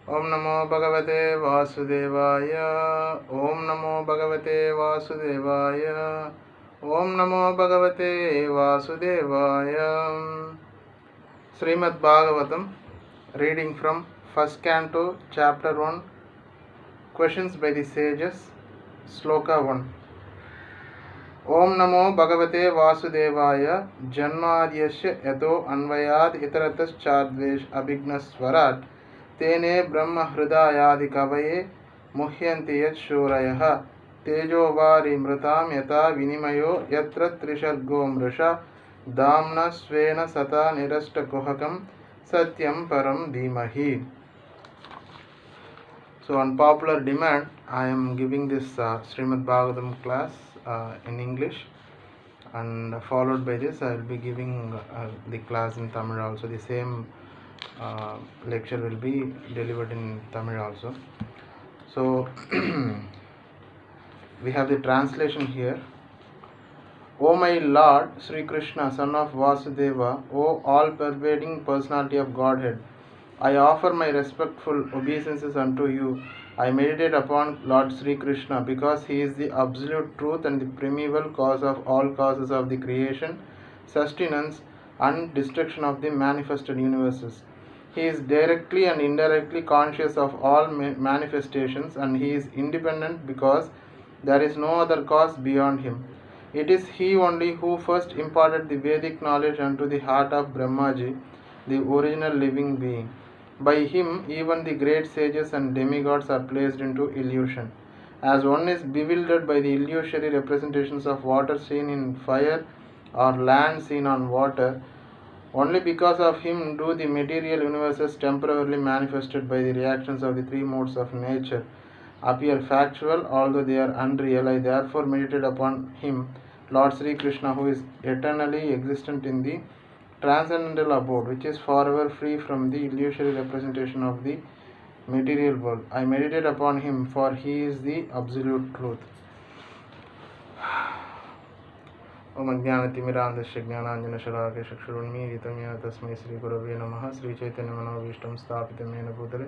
ओम नमो भगवते वासुदेवाय। ओम नमो भगवते वासुदेवाय। ओम नमो भगवते वासुदेवाय। Srimad Bhagavatam, reading from first canto, chapter 1, questions by the sages, Sloka 1. Om Namo Bhagavate Vasudevaya Janmadyasya Yato Anvayad Itaratas Chadvesh Abhignaswarat Tene Brahma Hridayadi Kavaye Muhyanti Yat Shurayah Tejo Vari Mritam Yata Vinimayo Yatra Trishargo Mrisha Damna Svena Sata Nirasta Kuhakam Satyam Param Dhimahi. So, on popular demand, I am giving this Srimad Bhagavatam class in English, and followed by this, I will be giving the class in Tamil also. The same lecture will be delivered in Tamil also. So, we have the translation here. O my Lord, Sri Krishna, son of Vasudeva, O all-pervading personality of Godhead, I offer my respectful obeisances unto you. I meditate upon Lord Sri Krishna because he is the absolute truth and the primeval cause of all causes of the creation, sustenance, and destruction of the manifested universes. He is directly and indirectly conscious of all manifestations, and he is independent because there is no other cause beyond him. It is he only who first imparted the Vedic knowledge unto the heart of Brahmaji, the original living being. By him, even the great sages and demigods are placed into illusion. As one is bewildered by the illusory representations of water seen in fire or land seen on water, only because of him do the material universes temporarily manifested by the reactions of the three modes of nature appear factual, although they are unreal. I therefore meditate upon him, Lord Sri Krishna, who is eternally existent in the transcendental abode, which is forever free from the illusory representation of the material world. I meditate upon him, for he is the absolute truth. ओम अज्ञानतिमिरान्धस्य ज्ञानाञ्जनशलाकया चक्षुरुन्मीलितं येन तस्मै श्रीगुरवे नमः। श्रीचैतन्यमनोभीष्टं स्थापितं येन भूतले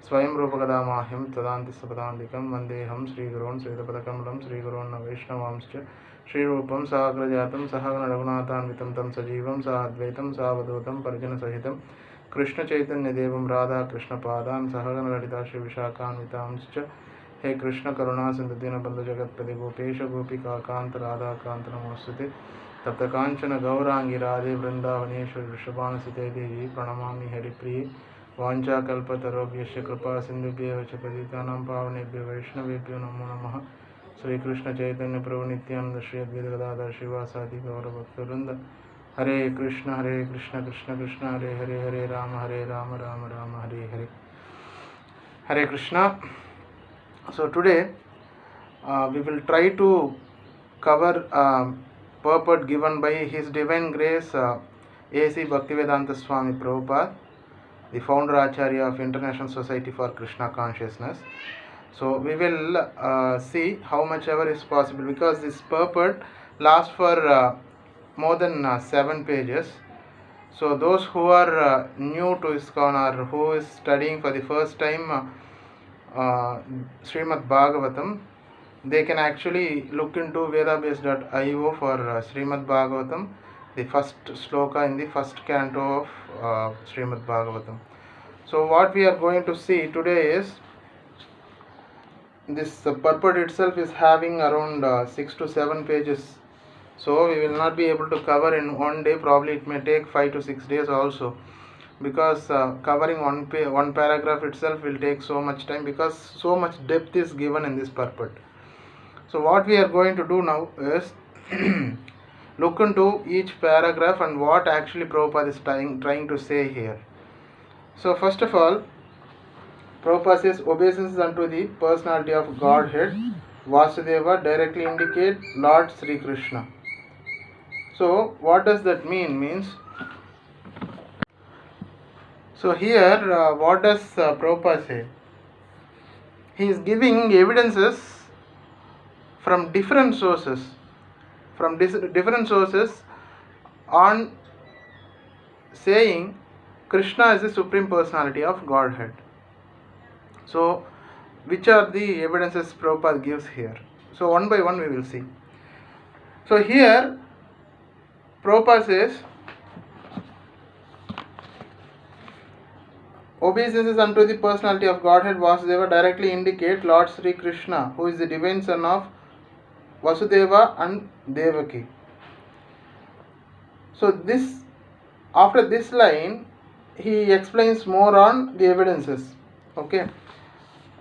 स्वयं रूपकदा माह्यं तदान्ति सपदान्तिकं वन्देऽहं श्रीगुरून् श्रीयुतपदकमलं श्रीगुरून् वैष्णवांश्च श्रीरूपं साग्रजातं सहगणरघुनाथान्वितं तं सजीवं साद्वैतं सावधूतं परिजनसहितं कृष्णचैतन्यदेवं राधाकृष्णपादान् सहगणललिता श्रीविशाखान्वितांश्च हे कृष्ण करुणा सिंधु दीनबंधु जगत्पति गोपेश गोपिका कांत राधा कांत नमोस्तुते तप्त कांचन गौरांगी राधे वृंदावनेश्वर वृषभानुसुते देवी प्रणमामि हरिप्रिये वाञ्छाकल्पतरुभ्यश्च कृपा सिन्धुभ्यः च पतितानां पावनेभ्यो वैष्णवेभ्यो नमो नमः। श्रीकृष्ण चैतन्य प्रभु नित्यानंद श्री अद्वैत गदाधर श्रीवासादि गौरभक्तवृंद। हरे कृष्ण कृष्ण कृष्ण हरे हरे, हरे राम राम राम हरे हरे। हरे Krishna. So today we will try to cover purport given by His Divine Grace A.C. Bhaktivedanta Swami Prabhupada, the founder Acharya of International Society for Krishna Consciousness. So we will see how much ever is possible, because this purport lasts for more than 7 pages. So those who are new to ISKCON or who is studying for the first time Srimad Bhagavatam, they can actually look into vedabase.io for Srimad Bhagavatam, the first sloka in the first canto of Srimad Bhagavatam. So what we are going to see today is this purport itself is having around 6 to 7 pages. So we will not be able to cover in one day. Probably it may take 5 to 6 days also, because covering one paragraph itself will take so much time, because so much depth is given in this purport. So what we are going to do now is look into each paragraph and what actually Prabhupada is trying to say here. So first of all, Prabhupada says obeisances unto the personality of Godhead Vasudeva directly indicate Lord Sri Krishna. So what does that mean? So here what does Prabhupada say? He is giving evidences from different sources, on saying Krishna is the Supreme Personality of Godhead. So which are the evidences Prabhupada gives here? So one by one we will see. So here Prabhupada says, obeisances unto the personality of Godhead Vasudeva directly indicate Lord Sri Krishna, who is the divine son of Vasudeva and Devaki. So this, after this line, he explains more on the evidences. Okay.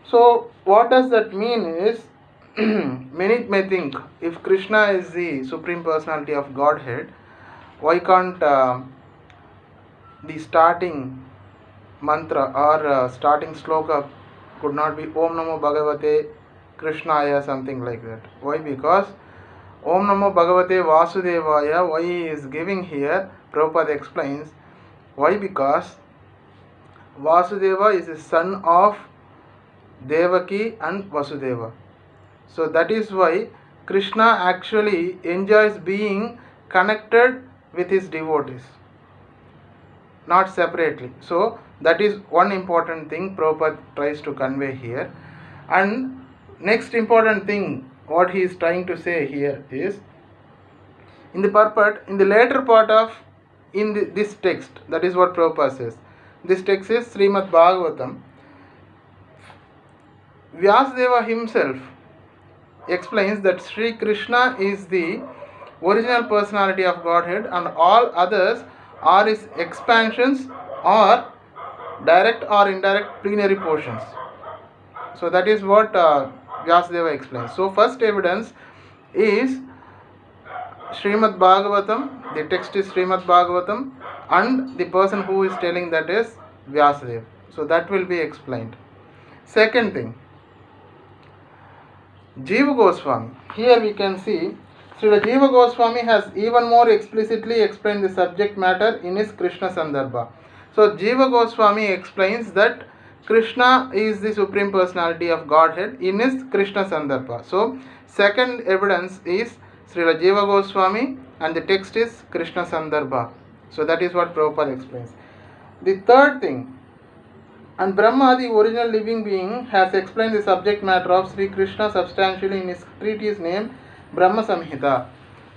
So what does that mean is, many may think, if Krishna is the supreme personality of Godhead, why can't the starting mantra or starting sloka could not be Om Namo Bhagavate Krishnaya, something like that? Why? Because Om Namo Bhagavate Vasudevaya, why he is giving here, Prabhupada explains, why? Because Vasudeva is the son of Devaki and Vasudeva. So that is why Krishna actually enjoys being connected with his devotees, not separately. So that is one important thing Prabhupada tries to convey here. And next important thing what he is trying to say here is, in the purport, in the later part of this text, that is what Prabhupada says. This text is Srimad Bhagavatam. Vyasadeva himself explains that Sri Krishna is the original personality of Godhead and all others are his expansions or direct or indirect plenary portions. So that is what Vyasadeva explains. So first evidence is Srimad Bhagavatam, the text is Srimad Bhagavatam, and the person who is telling that is Vyasadeva. So that will be explained. Second thing, Jiva Goswami. Here we can see Srila Jiva Goswami has even more explicitly explained the subject matter in his Krishna Sandarbha. So Jiva Goswami explains that Krishna is the supreme personality of Godhead in his Krishna Sandarbha. So second evidence is Srila Jiva Goswami and the text is Krishna Sandarbha. So that is what Prabhupada explains. The third thing, and Brahma, the original living being, has explained the subject matter of Sri Krishna substantially in his treatise named Brahma Samhita.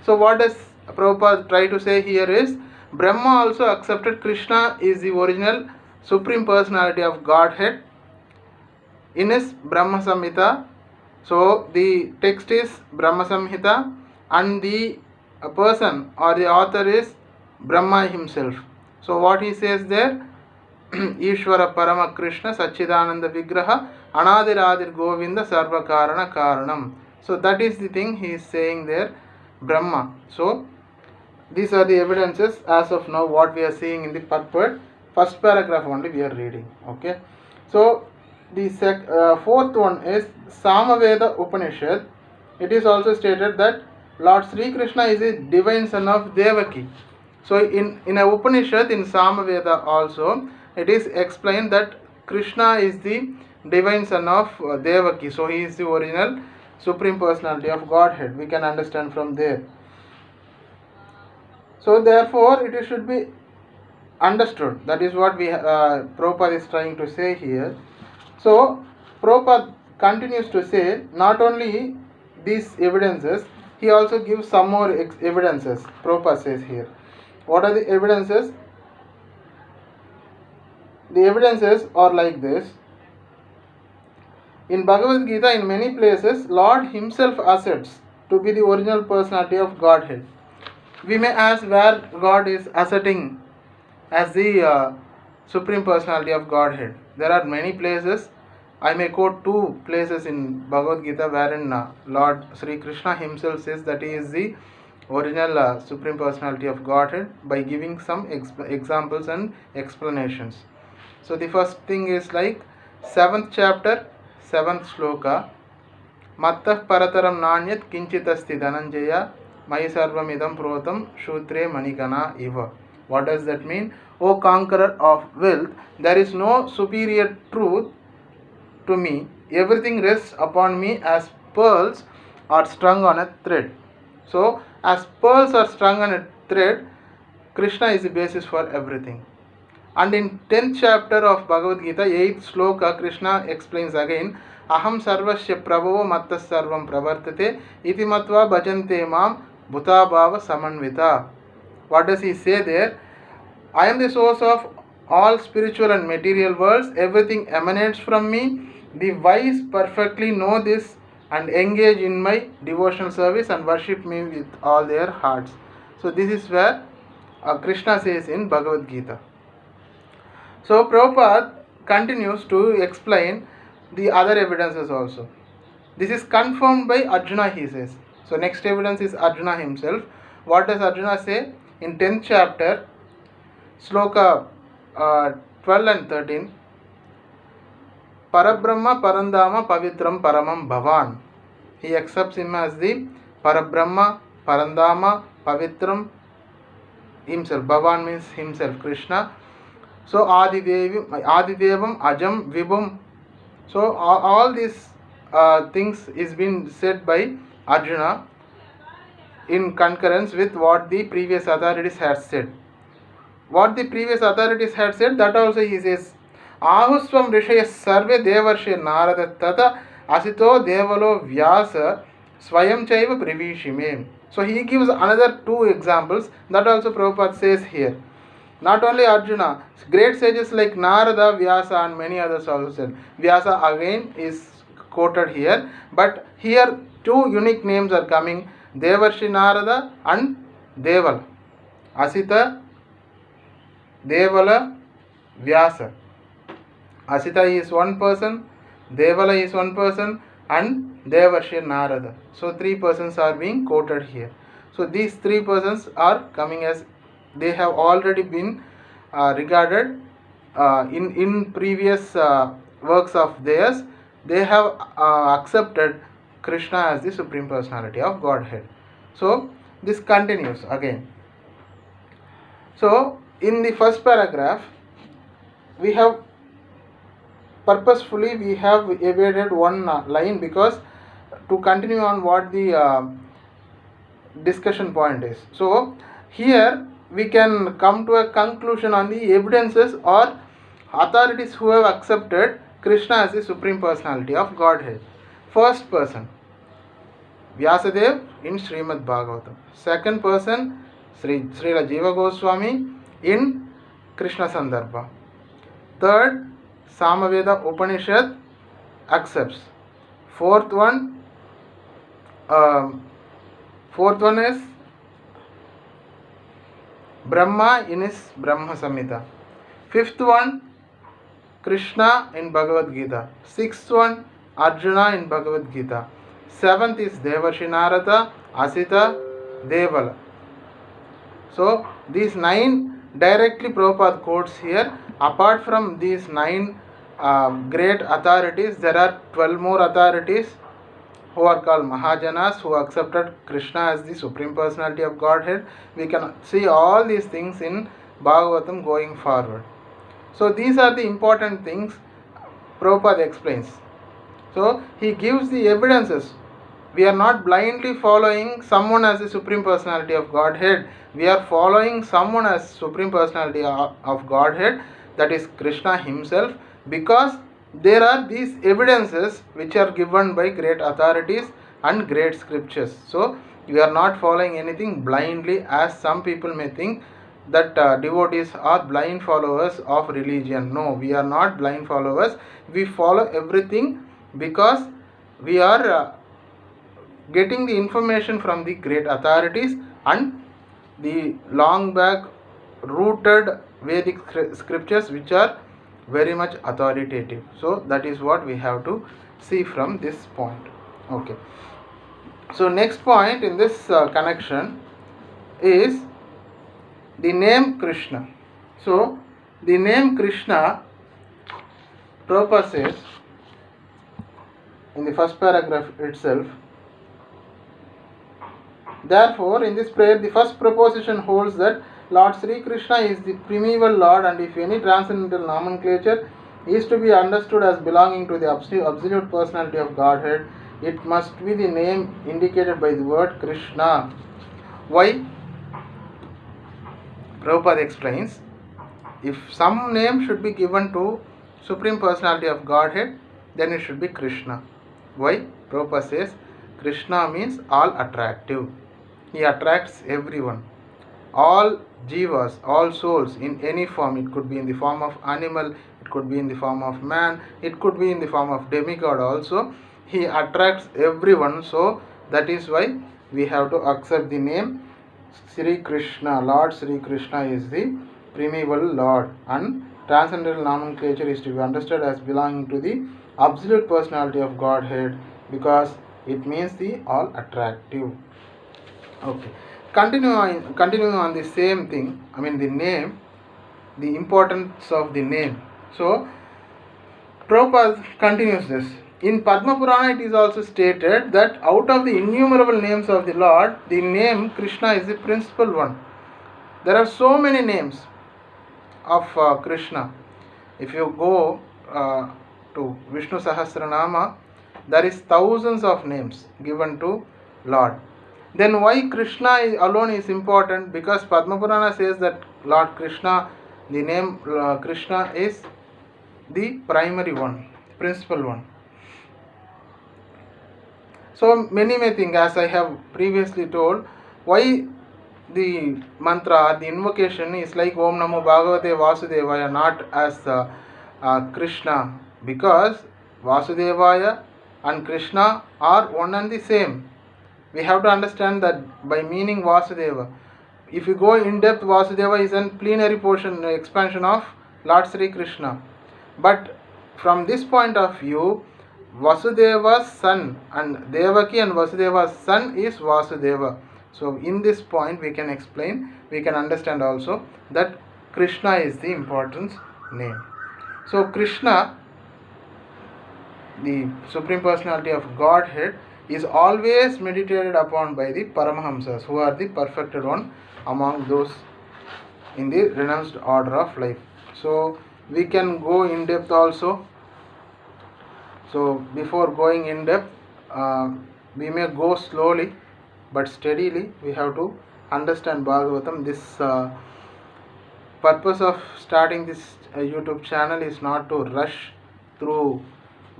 So what does Prabhupada try to say here is, Brahma also accepted Krishna is the original supreme personality of Godhead in his Brahma Samhita. So the text is Brahma Samhita and the person or the author is Brahma himself. So what he says there, Ishvara Parama Krishna Sachidananda Vigraha Anadiradir Govinda Sarva Karana Karanam. So that is the thing he is saying there, Brahma. So these are the evidences as of now what we are seeing in the purport. First paragraph only we are reading. Okay. So the fourth one is Samaveda Upanishad. It is also stated that Lord Sri Krishna is a divine son of Devaki. So in a Upanishad, in Samaveda also, it is explained that Krishna is the divine son of Devaki. So he is the original supreme personality of Godhead. We can understand from there. So therefore it should be understood. That is what Prabhupada is trying to say here. So Prabhupada continues to say, not only these evidences, he also gives some more evidences. Prabhupada says here. What are the evidences? The evidences are like this. In Bhagavad Gita, in many places, Lord himself asserts to be the original personality of Godhead. We may ask where God is asserting as the supreme personality of Godhead. There are many places. I may quote two places in Bhagavad Gita wherein Lord Sri Krishna himself says that he is the original supreme personality of Godhead by giving some examples and explanations. So the first thing is like 7th chapter, 7th sloka. Mattah parataram nanyat kinchitasti dhananjaya mai sarvam idam protam shutre manikana iva. What does that mean? O conqueror of wealth, there is no superior truth to me. Everything rests upon me as pearls are strung on a thread. So as pearls are strung on a thread, Krishna is the basis for everything. And in 10th chapter of Bhagavad Gita, 8th sloka, Krishna explains again, Aham sarvasya prabhavo mattas sarvam pravartate iti matva bhajante mam bhutabhava samanvita. What does he say there? I am the source of all spiritual and material worlds. Everything emanates from me. The wise perfectly know this and engage in my devotional service and worship me with all their hearts. So this is where Krishna says in Bhagavad Gita. So Prabhupada continues to explain the other evidences also. This is confirmed by Arjuna, he says. So next evidence is Arjuna himself. What does Arjuna say? In 10th chapter, sloka 12 and 13, Parabrahma Parandama Pavitram Paramam Bhavan. He accepts him as the Parabrahma, Parandama, Pavitram, himself. Bhavan means himself, Krishna. So Adidevam, Ajam, Vibhum. So all these things is been said by Arjuna in concurrence with what the previous authorities had said. What the previous authorities had said, that also he says, Ahusvam Rishaya Sarve Devarshe Narada Tata Asito Devalo Vyasa Swayam Chaiva Privishime. So he gives another two examples that also Prabhupada says here. Not only Arjuna, great sages like Narada, Vyasa and many others also said. Vyasa again is quoted here, but here two unique names are coming, Devarshi Narada and Devala. Asita, Devala, Vyasa. Asita is one person, Devala is one person, and Devarshi Narada. So three persons are being quoted here. So these three persons are coming as they have already been regarded in previous works of theirs. They have accepted Krishna as the Supreme Personality of Godhead. So this continues again. So in the first paragraph, we have purposefully evaded one line because to continue on what the discussion point is. So here we can come to a conclusion on the evidences or authorities who have accepted Krishna as the Supreme Personality of Godhead. First person, Vyasadev in Srimad Bhagavatam. Second person, Srila Jiva Goswami in Krishna Sandarbha. Third, Samaveda Upanishad accepts. Fourth one is Brahma in his Brahma Samhita. Fifth one, Krishna in Bhagavad Gita. Sixth one, Arjuna in Bhagavad Gita. Seventh is Devarshi Narada, Asita, Devala. So these 9 directly Prabhupada quotes here. Apart from these 9 great authorities, there are 12 more authorities who are called Mahajanas, who accepted Krishna as the Supreme Personality of Godhead. We can see all these things in Bhagavatam going forward. So these are the important things Prabhupada explains. So he gives the evidences. We are not blindly following someone as the Supreme Personality of Godhead. We are following someone as Supreme Personality of Godhead, that is Krishna himself, because there are these evidences which are given by great authorities and great scriptures. So we are not following anything blindly, as some people may think that devotees are blind followers of religion. No, we are not blind followers. We follow everything because we are getting the information from the great authorities and the long back rooted Vedic scriptures which are very much authoritative. So that is what we have to see from this point. Okay. So next point in this connection is the name Krishna. So the name Krishna, Prabhupada says in the first paragraph itself, therefore in this prayer the first proposition holds that Lord Sri Krishna is the primeval Lord, and if any transcendental nomenclature is to be understood as belonging to the absolute personality of Godhead, it must be the name indicated by the word Krishna. Why? Prabhupada explains, if some name should be given to Supreme Personality of Godhead, then it should be Krishna. Why? Prabhupada says Krishna means all attractive. He attracts everyone. All jivas, all souls in any form. It could be in the form of animal, it could be in the form of man, it could be in the form of demigod also. He attracts everyone. So that is why we have to accept the name Sri Krishna. Lord Sri Krishna is the primeval Lord, and transcendental nomenclature is to be understood as belonging to the absolute personality of Godhead, because it means the all attractive. Okay, continuing on the same thing, I mean the name, the importance of the name. So Prabhupada continues this. In Padma Purana it is also stated that out of the innumerable names of the Lord, the name Krishna is the principal one. There are so many names of Krishna. If you go to Vishnu Sahasranama, there is thousands of names given to Lord. Then why Krishna alone is important? Because Padma Purana says that Lord Krishna, the name Krishna is the primary one, principal one. So many may think, as I have previously told, why the mantra, the invocation is like Om Namo Bhagavate Vasudevaya, not as Krishna, because Vasudevaya and Krishna are one and the same. We have to understand that by meaning Vasudeva. If you go in depth, Vasudeva is a plenary portion, expansion of Lord Sri Krishna. But from this point of view, Vasudeva's son and Devaki and Vasudeva's son is Vasudeva. So in this point we can explain, we can understand also that Krishna is the important name. So Krishna, the Supreme Personality of Godhead, is always meditated upon by the Paramahamsas, who are the perfected one among those in the renounced order of life. So we can go in depth also. So before going in depth, we may go slowly but steadily. We have to understand Bhagavatam. This purpose of starting this YouTube channel is not to rush through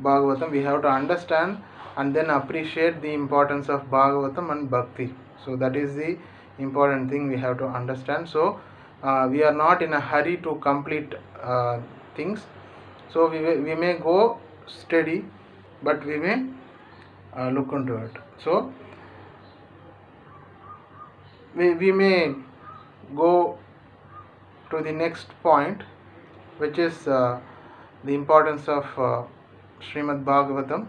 Bhagavatam. We have to understand and then appreciate the importance of Bhagavatam and Bhakti. So that is the important thing we have to understand. So we are not in a hurry to complete things. So we may go steady, but we may look into it. So we may go to the next point, which is the importance of Srimad Bhagavatam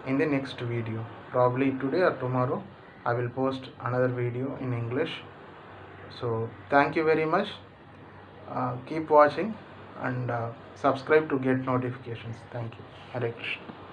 in the next video. Probably today or tomorrow I will post another video in English. So thank you very much. Keep watching and subscribe to get notifications. Thank you. Hare Krishna.